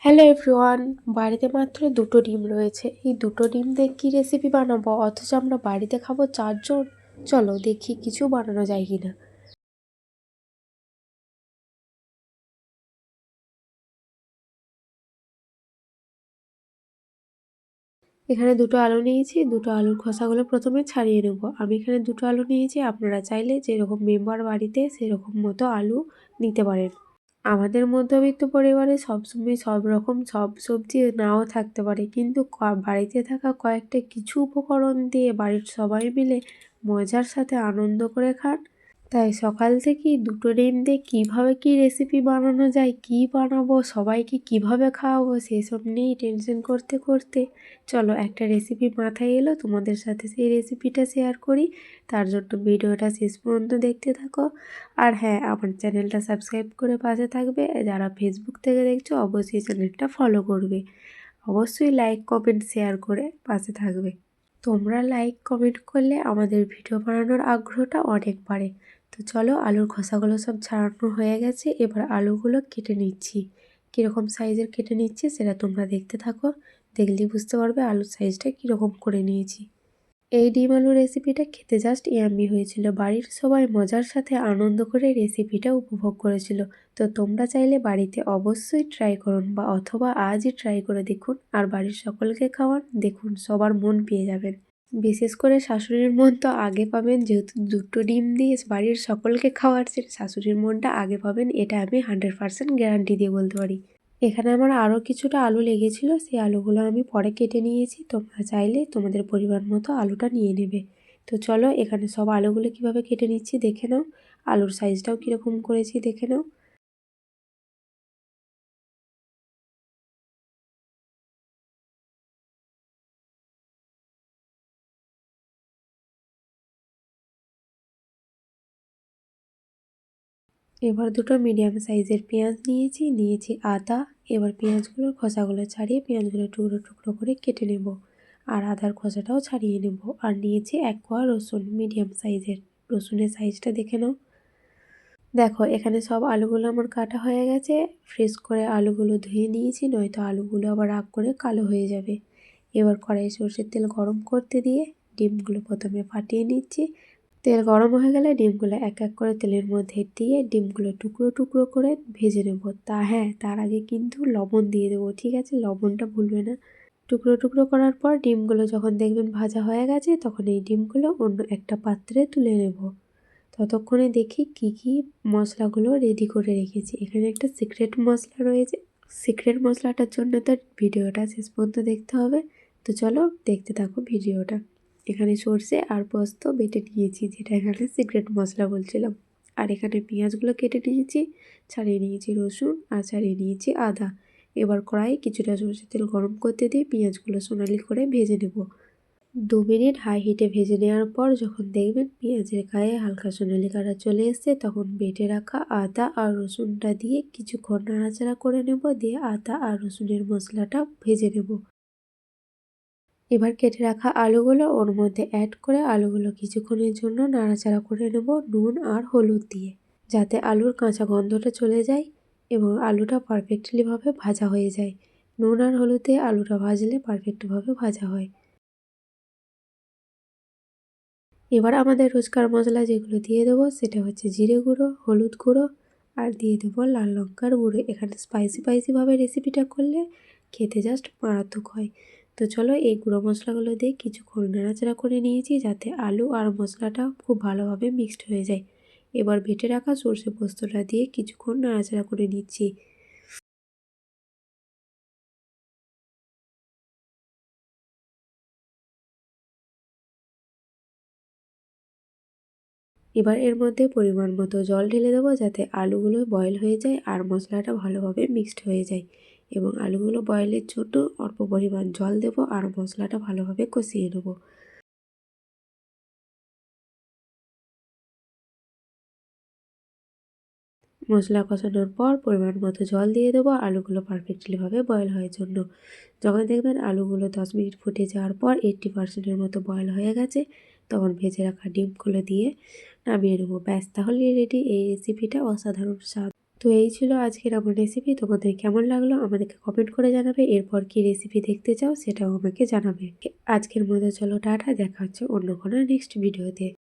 Hello everyone, বাড়িতে মাত্র দুটো ডিম রয়েছে। এই দুটো ডিম দিয়ে কী রেসিপি বানাবো, অথচ আমরা বাড়িতে খাবো 4 জন। চলো দেখি কিছু বানানো যায় কিনা। এখানে দুটো আলু নিয়েছি, দুটো আলুর খোসাগুলো প্রথমে ছাড়িয়ে নেব। আমি এখানে দুটো আলু নিয়েছি, আপনারা চাইলে যেরকম মেম্বার বাড়িতে সেরকম মতো আলু নিতে পারেন। আমাদের মধ্যবিত্ত পরিবারে সবসময় সব রকম সব সবজি নাও থাকতে পারে, কিন্তু বাড়িতে থাকা কয়েকটা কিছু উপকরণ দিয়ে বাড়ির সবাই মিলে মজার সাথে আনন্দ করে খান। তাই সকাল থেকেই দুটো ডিম দিয়ে কীভাবে কী রেসিপি বানানো যায়, কী বানাবো, সবাইকে কিভাবে খাওয়াবো, সেসব নিয়েই টেনশন করতে করতে চলো একটা রেসিপি মাথায় এলো, তোমাদের সাথে সেই রেসিপিটা শেয়ার করি। তার জন্য ভিডিওটা শেষ পর্যন্ত দেখতে থাকো। আর হ্যাঁ, আমার চ্যানেলটা সাবস্ক্রাইব করে পাশে থাকবে। যারা ফেসবুক থেকে দেখছো অবশ্যই চ্যানেলটা ফলো করবে। অবশ্যই লাইক কমেন্ট শেয়ার করে পাশে থাকবে। তোমরা লাইক কমেন্ট করলে আমাদের ভিডিও বানানোর আগ্রহটা অনেক বাড়ে। তো চলো, আলুর খোসাগুলো সব ছাড়ানো হয়ে গেছে, এবার আলুগুলো কেটে নিচ্ছি। কীরকম সাইজের কেটে নিচ্ছি সেটা তোমরা দেখতে থাকো, দেখলেই বুঝতে পারবে আলুর সাইজটা কীরকম করে নিয়েছি। এই ডিম আলু রেসিপিটা খেতে জাস্ট ইয়াম্মি হয়েছিল। বাড়ির সবাই মজার সাথে আনন্দ করে রেসিপিটা উপভোগ করেছিল। তো তোমরা চাইলে বাড়িতে অবশ্যই ট্রাই করুন, বা অথবা আজই ট্রাই করে দেখুন আর বাড়ির সকলকে খাওয়ান, দেখুন সবার মন পেয়ে যাবেন। বিশেষ করে শাশুড়ির মন তো আগে পাবেন, যেহেতু দুটো ডিম দিয়ে বাড়ির সকলকে খাওয়াচ্ছেন, শাশুড়ির মনটা আগে পাবেন, এটা আমি 100% গ্যারান্টি দিয়ে বলতে পারি। এখানে আমার আরও কিছুটা আলু লেগেছিল, সেই আলুগুলো আমি পরে কেটে নিয়েছি। তোমরা চাইলে তোমাদের পরিমাণ মতো আলুটা নিয়ে নেবে। তো চলো, এখানে সব আলুগুলো কিভাবে কেটে নিচ্ছি দেখে নাও, আলুর সাইজটাও কীরকম করেছি দেখে নাও। এবার দুটো মিডিয়াম সাইজের পেঁয়াজ নিয়েছি আদা। এবার পেঁয়াজগুলোর খোসাগুলো ছাড়িয়ে পেঁয়াজগুলো টুকরো টুকরো করে কেটে নেব, আর আদার খোসাটাও ছাড়িয়ে নেব। আর নিয়েছি 1 কোয়া রসুন, মিডিয়াম সাইজের। রসুনের সাইজটা দেখে নাও। দেখো, এখানে সব আলুগুলো আমার কাটা হয়ে গেছে। ফ্রেশ করে আলুগুলো ধুয়ে নিয়েছি, নয়তো আলুগুলো আবার রাগ করে কালো হয়ে যাবে। এবার কড়াইয়ে সরষের তেল গরম করতে দিয়ে ডিমগুলো প্রথমে ফাটিয়ে নিচ্ছি। তেল গরম হয়ে গেলে ডিমগুলো এক এক করে তেলের মধ্যে দিয়ে ডিমগুলো টুকরো টুকরো করে ভেজে নেব। হ্যাঁ, তার আগে কিন্তু লবণ দিয়ে দেবো, ঠিক আছে? লবণটা ভুলবে না। টুকরো টুকরো করার পর ডিমগুলো যখন দেখবেন ভাজা হয়ে গেছে, তখন এই ডিমগুলো অন্য একটা পাত্রে তুলে নেব। ততক্ষণে দেখি কি কি মশলাগুলো রেডি করে রেখেছি। এখানে একটা সিক্রেট মশলা রয়েছে। সিক্রেট মশলাটার জন্য তো ভিডিওটা শেষ পর্যন্ত দেখতে হবে। তো চলো দেখতে থাকো ভিডিওটা। এখানে সর্ষে আর পোস্ত বেটে নিয়েছি, যেটা এখানে সিক্রেট মশলা বলছিলাম। আর এখানে পেঁয়াজগুলো কেটে নিয়েছি, ছাড়িয়ে নিয়েছি রসুন, আর ছাড়িয়ে নিয়েছি আদা। এবার কড়াই কিছুটা সরষের তেল গরম করতে দিয়ে পেঁয়াজগুলো সোনালি করে ভেজে নেব। 2 মিনিট হাই হিটে ভেজে নেওয়ার পর যখন দেখবেন পেঁয়াজের গায়ে হালকা সোনালি কালার চলে এসছে, তখন বেটে রাখা আদা আর রসুনটা দিয়ে কিছুক্ষণ নাড়াচাড়া করে নেব, দিয়ে আদা আর রসুনের মশলাটা ভেজে নেব। এবার কেটে রাখা আলুগুলো ওর মধ্যে অ্যাড করে আলুগুলো কিছুক্ষণের জন্য নাড়াচাড়া করে নেব নুন আর হলুদ দিয়ে, যাতে আলুর কাঁচা গন্ধটা চলে যায় এবং আলুটা পারফেক্টলিভাবে ভাজা হয়ে যায়। নুন আর হলুদ দিয়ে আলুটা ভাজলে পারফেক্টভাবে ভাজা হয়। এবার আমাদের রোজকার মশলা যেগুলো দিয়ে দেবো সেটা হচ্ছে জিরে গুঁড়ো, হলুদ গুঁড়ো, আর দিয়ে দেবো লাল লঙ্কার গুঁড়ো। এখানে স্পাইসিভাবে রেসিপিটা করলে খেতে জাস্ট মারাত্মক হয়। তো চলো, এই গুঁড়ো মশলাগুলো দিয়ে কিছুক্ষণ নাড়াচাড়া করে নিয়েছি, যাতে আলু আর মশলাটা খুব ভালোভাবে মিক্সড হয়ে যায়। এবার বেটে রাখা সর্ষে পোস্তটা দিয়ে কিছুক্ষণ নাড়াচাড়া করে নিচ্ছি। এবার এর মধ্যে পরিমাণ মতো জল ঢেলে দেবো, যাতে আলুগুলো বয়েল হয়ে যায় আর মশলাটা ভালোভাবে মিক্সড হয়ে যায়। এবং আলুগুলো বয়েলের জন্য অল্প পরিমাণ জল দেবো আর মশলাটা ভালোভাবে কষিয়ে নেবো। মশলা কষানোর পর পরিমাণ মতো জল দিয়ে দেবো আলুগুলো পারফেক্টলিভাবে বয়েল হওয়ার জন্য। যখন দেখবেন আলুগুলো 10 মিনিট ফুটে যাওয়ার পর 80%-এর মতো বয়েল হয়ে গেছে, তখন ভেজে রাখা ডিমগুলো দিয়ে নামিয়ে নেবো। ব্যাস, তাহলেই রেডি এই রেসিপিটা অসাধারণ স্বাদ। তো তো এই ছিল আজকের আমার রেসিপি। তোমাদের কেমন লাগলো আমাদেরকে কমেন্ট করে জানাবে। এরপর কি রেসিপি দেখতে চাও সেটাও আমাকে জানাবে। আজকের মতো চলো টাটা, দেখা হচ্ছে অন্য কোনো নেক্সট ভিডিওতে।